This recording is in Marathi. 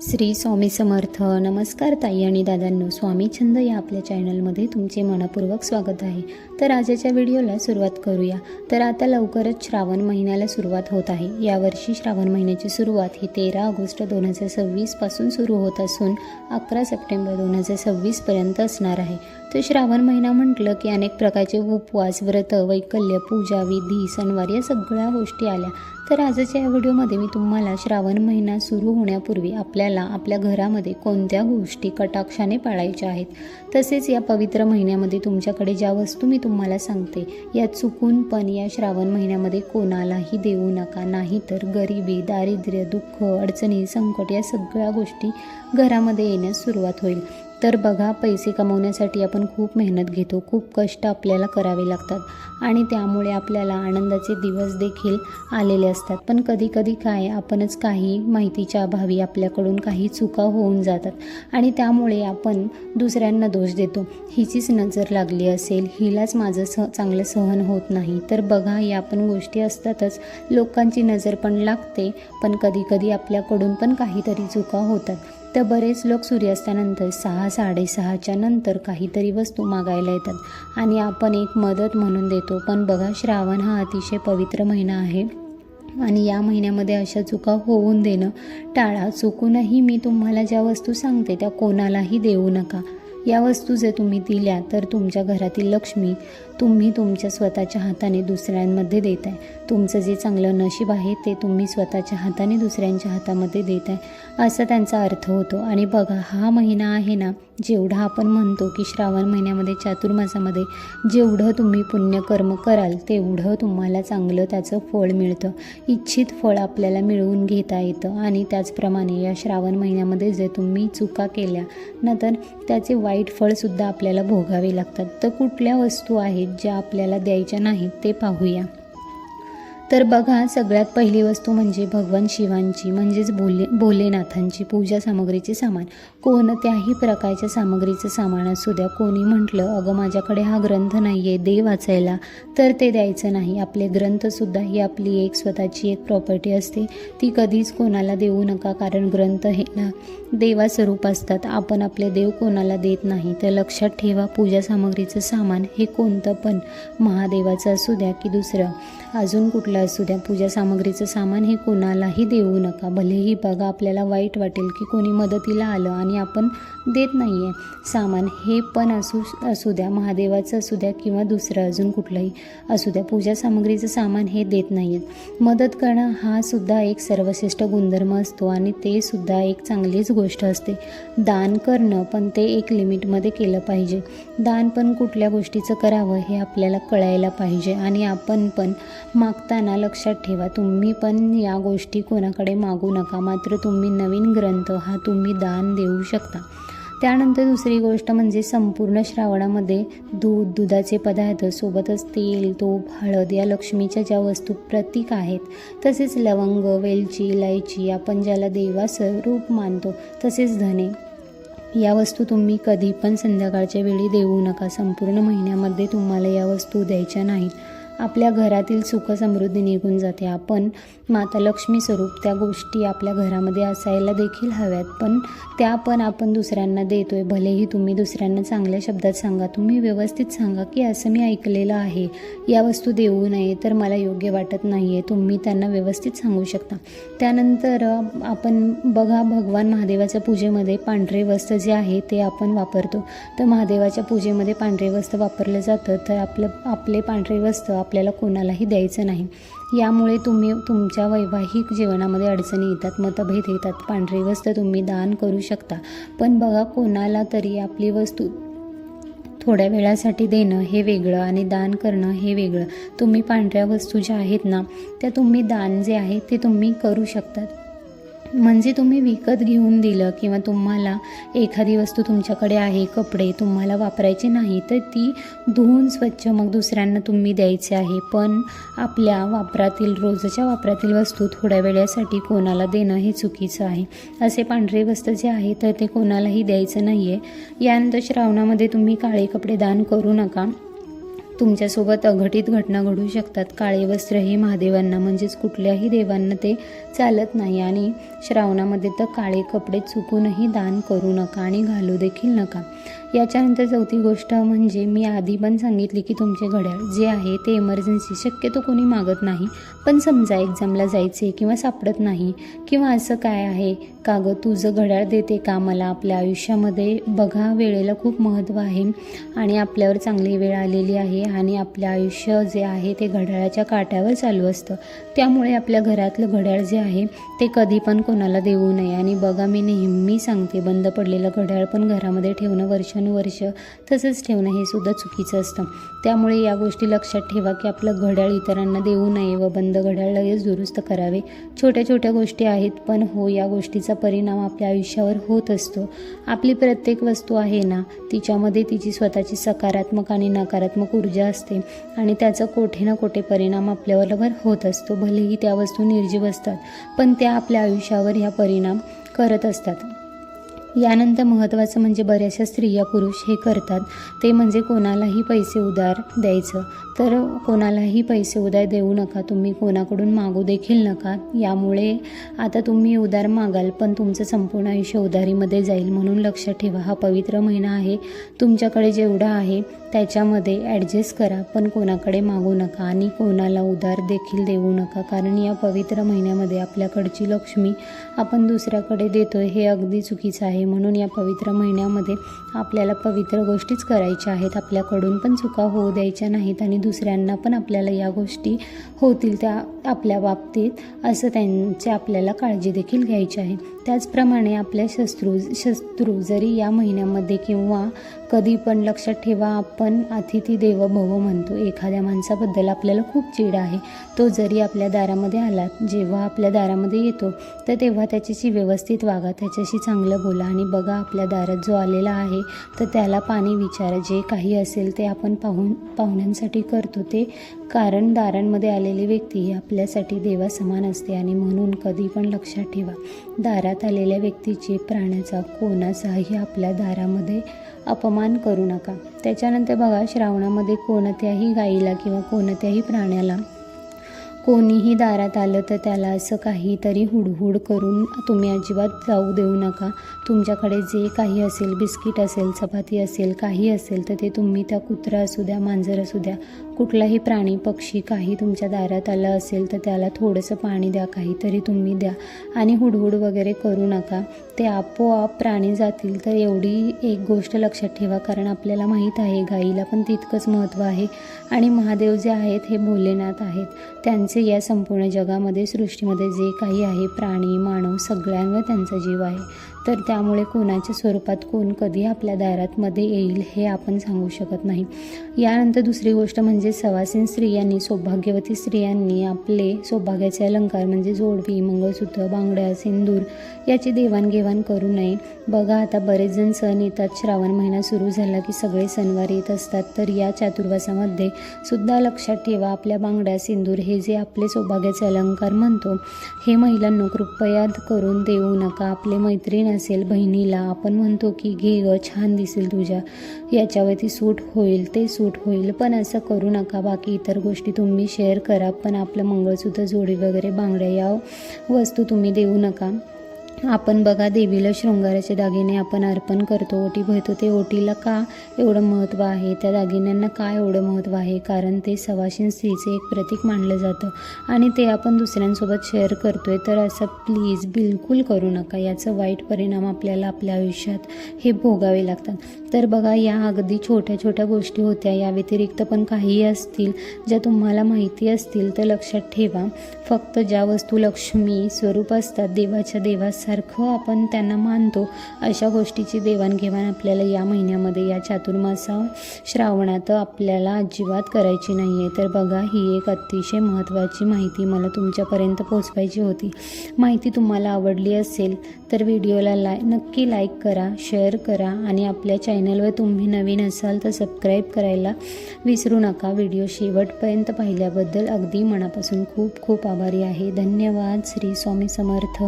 श्री स्वामी समर्थ. नमस्कार ताई आणि दादांनो, स्वामी छंद या आपल्या चॅनलमध्ये तुमचे मनपूर्वक स्वागत आहे. तर आजच्या व्हिडिओला सुरुवात करूया. तर आता लवकरच श्रावण महिन्याला सुरुवात होत आहे. यावर्षी श्रावण महिन्याची सुरुवात ही 13 ऑगस्ट 2026 पासून सुरू होत असून 11 सप्टेंबर 2026 पर्यंत असणार आहे. तर श्रावण महिना म्हटलं की अनेक प्रकारचे उपवास, व्रत, वैकल्य, पूजा, विधी, सणवार या सगळ्या गोष्टी आल्या. तर आजच्या या व्हिडिओमध्ये मी तुम्हाला श्रावण महिना सुरू होण्यापूर्वी आपल्याला आपल्या घरामध्ये कोणत्या गोष्टी कटाक्षाने पाळायच्या आहेत, तसेच या पवित्र महिन्यामध्ये तुमच्याकडे ज्या वस्तू मी तुम्हाला सांगते या चुकून पण या श्रावण महिन्यामध्ये कोणालाही देऊ नका, नाहीतर गरिबी, दारिद्र्य, दुःख, अडचणी, संकट या सगळ्या गोष्टी घरामध्ये येण्यास सुरुवात होईल. तर बघा, पैसे कमवण्यासाठी आपण खूप मेहनत घेतो, खूप कष्ट आपल्याला करावे लागतात आणि त्यामुळे आपल्याला आनंदाचे दिवस देखील आलेले असतात. पण कधी कधी आपणच काही माहितीच्या अभावी आपल्याकडून काही चुका होऊन जातात आणि त्यामुळे आपण दुसऱ्यांना दोष देतो. हिचीच नजर लागली असेल, हिलाच माझं चांगलं सहन होत नाही. तर बघा, या पण गोष्टी असतातच. लोकांची नजर पण लागते, पण कधी कधी आपल्याकडून पण काहीतरी चुका होतात. तर बरेच लोक सूर्यास्तानंतर 6-6:30च्या नंतर काहीतरी वस्तू मागायला येतात आणि आपण एक मदत म्हणून देतो. पण बघा, श्रावण हा अतिशय पवित्र महिना आहे आणि या महिन्यामध्ये अशा चुका होऊन देणं टाळा. चुकूनही मी तुम्हाला ज्या वस्तू सांगते त्या कोणालाही देऊ नका. या वस्तू जर तुम्ही दिल्या तर तुमच्या घरातील लक्ष्मी तुम्ही तुमच्या स्वतःच्या हाताने दुसऱ्यांमध्ये देत आहे. तुमचं जे चांगलं नशीब आहे ते तुम्ही स्वतःच्या हाताने दुसऱ्यांच्या हातामध्ये देत आहे, असा त्यांचा अर्थ होतो. आणि बघा, हा महिना आहे ना, जेवढा आपण म्हणतो की श्रावण महिन्यामध्ये चातुर्मासामध्ये जेवढं तुम्ही पुण्यकर्म कराल तेवढं तुम्हाला चांगलं त्याचं फळ मिळतं. इच्छित फळ आपल्याला मिळवून घेता येतं. आणि त्याचप्रमाणे या श्रावण महिन्यामध्ये जर तुम्ही चुका केल्या ना तर त्याचे वाईट फळसुद्धा आपल्याला भोगावे लागतात. तर कुठल्या वस्तू आहेत ज्या आपल्याला द्यायच्या नाहीत ते पाहूया. तर बघा, सगळ्यात पहिली वस्तू म्हणजे भगवान शिवांची म्हणजेच भोलेनाथांची पूजा सामग्रीचे सामान. कोणत्याही प्रकारच्या सामग्रीचं सामान असू द्या. कोणी म्हटलं अगं माझ्याकडे हा ग्रंथ नाही आहे दे वाचायला, तर ते द्यायचं नाही. आपले ग्रंथसुद्धा ही आपली एक स्वतःची एक प्रॉपर्टी असते, ती कधीच कोणाला देऊ नका, कारण ग्रंथ हे ना देवास्वरूप असतात. आपण आपले देव कोणाला देत नाही. तर लक्षात ठेवा, पूजा सामग्रीचं सामान हे कोणतं पण, महादेवाचं असू द्या की दुसरं अजून कुठलं असू द्या, पूजा सामग्रीचं सामान हे कोणालाही देऊ नका. भलेही बघा आपल्याला वाईट वाटेल की कोणी मदतीला आलं आणि आपण देत नाही आहे सामान, हे पण असू द्या, महादेवाचं असू द्या किंवा दुसरं अजून कुठलंही असू द्या, पूजा सामग्रीचं सामान हे देत नाही आहेत. मदत करणं हा सुद्धा एक सर्वश्रेष्ठ गुणधर्म असतो आणि ते सुद्धा एक चांगलीच गोष्ट असते. दान करणं पण ते एक लिमिटमध्ये केलं पाहिजे. दान पण कुठल्या गोष्टीचं करावं हे आपल्याला कळायला पाहिजे. आणि आपण पण मागताना लक्षात ठेवा, तुम्ही पण या गोष्टी कोणाकडे मागू नका. मात्र तुम्ही नवीन ग्रंथ हा तुम्ही दान देऊ शकता. त्यानंतर दुसरी गोष्ट म्हणजे संपूर्ण श्रावणामध्ये दुधाचे पदार्थ सोबतच तेल, तूप, हळद या लक्ष्मीच्या ज्या वस्तू प्रतीक आहेत, तसेच लवंग, वेलची, इलायची, आपण ज्याला देवास्वरूप मानतो, तसेच धने या वस्तू तुम्ही कधी पण संध्याकाळच्या वेळी देऊ नका. संपूर्ण महिन्यामध्ये तुम्हाला या वस्तू द्यायच्या नाहीत. आपल्या घरातील सुख समृद्धी निघून जाते. आपण माता लक्ष्मी स्वरूप त्या गोष्टी आपल्या घरामध्ये असायला देखील हव्यात, पण त्या पण आपण दुसऱ्यांना देतोय. भलेही तुम्ही दुसऱ्यांना चांगल्या शब्दात सांगा, तुम्ही व्यवस्थित सांगा की असं मी ऐकलेलं आहे, या वस्तू देऊ नये, तर मला योग्य वाटत नाही आहे, तुम्ही त्यांना व्यवस्थित सांगू शकता. त्यानंतर आपण बघा, भगवान महादेवाच्या पूजेमध्ये पांढरे वस्त्र जे आहे ते आपण वापरतो. तर महादेवाच्या पूजेमध्ये पांढरे वस्त्र वापरलं जातं. तर आपले पांढरे वस्त्र आपल्याला कोणालाही द्यायचं नाही. यामुळे तुमच्या वैवाहिक जीवनामध्ये अडचणी येतात, मतभेद येतात. पांढरी वस्त्र तुम्ही दान करू शकता, पण बघा, कोणाला तरी आपली वस्तू थोड्या वेळासाठी देणं हे वेगळं आणि दान करणं हे वेगळं. तुम्ही पांढऱ्या वस्तू ज्या आहेत ना त्या तुम्ही दान जे आहे ते तुम्ही करू शकतात. म्हणजे तुम्ही विकत घेऊन दिलं किंवा तुम्हाला एखादी वस्तू तुमच्याकडे आहे, कपडे तुम्हाला वापरायचे नाही, तर ती धुवून स्वच्छ मग दुसऱ्यांना तुम्ही द्यायचे आहे. पण आपल्या वापरातील, रोजच्या वापरातील वस्तू थोड्या वेळासाठी कोणाला देणं हे चुकीचं आहे. असे पांढरे वस्त्र जे आहे तर ते कोणालाही द्यायचं नाही आहे. यानंतर श्रावणामध्ये तुम्ही काळे कपडे दान करू नका. तुमच्यासोबत अघटित घटना घडू शकतात. काळे वस्त्र हे महादेवांना म्हणजेच कुठल्याही देवांना ते चालत नाही आणि श्रावणामध्ये तर काळे कपडे चुकूनही दान करू नका आणि घालू देखील नका. याच्यानंतर चौथी गोष्ट म्हणजे मी आधी पण सांगितली की तुमचे घड्याळ जे आहे ते इमर्जन्सी शक्यतो कोणी मागत नाही, पण समजा एक्झामला जायचे किंवा सापडत नाही किंवा असं काय आहे का गं तुझं घड्याळ देते का मला आपल्या आयुष्यामध्ये. बघा वेळेला खूप महत्त्व आहे आणि आपल्यावर चांगली वेळ आलेली आहे आणि आपलं आयुष्य जे आहे ते घड्याळाच्या काट्यावर चालू असतं. त्यामुळे आपल्या घरातलं घड्याळ जे आहे ते कधी पण कोणाला देऊ नये. आणि बघा मी नेहमी सांगते बंद पडलेलं घड्याळ पण घरामध्ये ठेवणं वर्षानुवर्ष तसंच ठेवणं हे सुद्धा चुकीचं असतं. त्यामुळे या गोष्टी लक्षात ठेवा की आपलं घड्याळ इतरांना देऊ नये व बंद घड्याळ लगेच दुरुस्त करावे. छोट्या छोट्या गोष्टी आहेत पण हो या गोष्टीचा परिणाम आपल्या आयुष्यावर होत असतो. आपली प्रत्येक वस्तू आहे ना तिच्यामध्ये तिची स्वतःची सकारात्मक आणि नकारात्मक ऊर्जा असते आणि त्याचा कोठे ना कोठे परिणाम आपल्यावर होत असतो. भलेही त्या वस्तू निर्जीव असतात पण त्या आपल्या आयुष्यावर ह्या परिणाम करत असतात. यानंतर महत्त्वाचं म्हणजे बऱ्याचशा स्त्रिया पुरुष हे करतात ते म्हणजे कोणालाही पैसे उधार द्यायचं. तर कोणालाही पैसे उधार देऊ नका, तुम्ही कोणाकडून मागू देखील नका. यामुळे आता तुम्ही उधार मागाल पण तुमचं संपूर्ण आयुष्य उधारीमध्ये जाईल. म्हणून लक्षात ठेवा हा पवित्र महिना आहे, तुमच्याकडे जेवढं आहे त्याच्यामध्ये ॲडजस्ट करा पण कोणाकडे मागू नका आणि कोणाला उधार देखील देऊ नका. कारण या पवित्र महिन्यामध्ये आपल्याकडची लक्ष्मी आपण दुसऱ्याकडे देतोय हे अगदी चुकीचं आहे. म्हणून या पवित्र महिन्यामध्ये आपल्याला पवित्र गोष्टीच करायच्या आहेत, आपल्याकडून पण चुका होऊ द्यायच्या नाहीत आणि दुसऱ्यांना पण आपल्याला या गोष्टी होतील त्या आपल्या बाबतीत असं त्यांची आपल्याला काळजी देखील घ्यायची आहे. त्याचप्रमाणे आपल्या शत्रू जरी या महिन्यामध्ये किंवा कधी पण लक्षात ठेवा आपण अतिथी देवो भव म्हणतो. एखाद्या माणसाबद्दल आपल्याला खूप चीड आहे, तो जरी आपल्या दारामध्ये आला, जेव्हा आपल्या दारामध्ये येतो तर तेव्हा त्याच्याशी व्यवस्थित वागा, त्याच्याशी चांगलं बोला आणि बघा आपल्या दारात जो आलेला आहे तर त्याला पाणी विचारा. जे काही असेल ते आपण पाहुण्यांसाठी करतो ते, कारण दारांमध्ये आलेली व्यक्ती ही आपल्यासाठी देवासमान असते आणि म्हणून कधी पण लक्षात ठेवा दारात आलेल्या व्यक्तीची प्राण्याचा कोणाचाही आपल्या दारामध्ये अपमान करू नका. त्याच्यानंतर बघा श्रावणामध्ये कोणत्याही गाईला किंवा कोणत्याही प्राण्याला कोणीही दारात आलं तर त्याला असं काहीतरी हुडहुड करून तुम्ही अजिबात जाऊ देऊ नका. तुमच्याकडे जे काही असेल, बिस्किट असेल, चपाती असेल, काही असेल तर ते तुम्ही त्या कुत्रा असू द्या, मांजर असू द्या, कुठलाही प्राणी पक्षी काही तुमच्या दारात आलं असेल तर त्याला थोडंसं पाणी द्या, काहीतरी तुम्ही द्या आणि हुडहुड वगैरे करू नका. ते आपोआप प्राणी जातील. तर एवढी एक गोष्ट लक्षात ठेवा कारण आपल्याला माहीत आहे गाईला पण तितकंच महत्त्व आहे आणि महादेव जे आहेत हे भोलेनाथ आहेत, त्यांचे या संपूर्ण जगामध्ये सृष्टीमध्ये जे काही आहे प्राणी मानव सगळ्यांवर त्यांचा जीव आहे. तर त्यामुळे कोणाच्या स्वरूपात कोण कधी आपल्या दारातमध्ये येईल हे आपण सांगू शकत नाही. यानंतर दुसरी गोष्ट म्हणजे सवासीन स्त्रियांनी, सौभाग्यवती स्त्रियांनी आपले सौभाग्याचे अलंकार म्हणजे जोडवी, मंगळसूत्र, बांगड्या, सिंदूर याची देवाणघेवाण करू नये. बघा आता बरेच जण सण येतात, श्रावण महिना सुरू झाला की सगळे सणवार येत असतात. तर या चातुर्मासामध्ये सुद्धा लक्षात ठेवा आपल्या बांगड्या, सिंदूर हे जे आपले सौभाग्याचे अलंकार म्हणतो हे महिलांनो कृपया करून देऊ नका. आपले मैत्रीण असेल, बहिणीला आपण म्हणतो की घे ग छान दिसेल तुझ्या याच्यावरती सूट होईल, ते सूट होईल, पण असं करू नका. बाकी इतर गोष्टी तुम्ही शेअर करा पण आपलं मंगळसूत्र, जोडी वगैरे, बांगड्या या वस्तू तुम्ही देऊ नका. आपण बघा देवीला शृंगाराचे दागिने आपण अर्पण करतो, ओटी भरतो. ते ओटीला का एवढं महत्त्व आहे, त्या दागिन्यांना काय एवढं महत्त्व आहे, कारण ते सवासीन स्त्रीचे एक प्रतीक मानलं जातं आणि ते आपण दुसऱ्यांसोबत शेअर करतोय. तर असं प्लीज बिलकुल करू नका, याचं वाईट परिणाम आपल्याला आपल्या आयुष्यात हे भोगावे लागतात. तर बघा या अगदी छोट्या छोट्या गोष्टी होत्या, या व्यतिरिक्त पण काही असतील ज्या तुम्हाला माहिती असतील तर लक्षात ठेवा. फक्त ज्या वस्तू लक्ष्मी स्वरूप असतात, देवाच्या देवासारखं आपण त्यांना मानतो, अशा गोष्टीची देवाणघेवाण आपल्याला या महिन्यामध्ये या चातुर्मासा श्रावणात आपल्याला अजिबात करायची नाही आहे. तर बघा ही एक अतिशय महत्त्वाची माहिती मला तुमच्यापर्यंत पोहोचवायची होती. माहिती तुम्हाला आवडली असेल तर व्हिडिओला नक्की लाईक करा, शेअर करा आणि आपल्या चॅनलवर तुम्ही नवीन असाल तर सबस्क्राईब करायला विसरू नका. व्हिडिओ शेवटपर्यंत पाहिल्याबद्दल अगदी मनापासून खूप खूप आभारी आहे. धन्यवाद. श्री स्वामी समर्थ.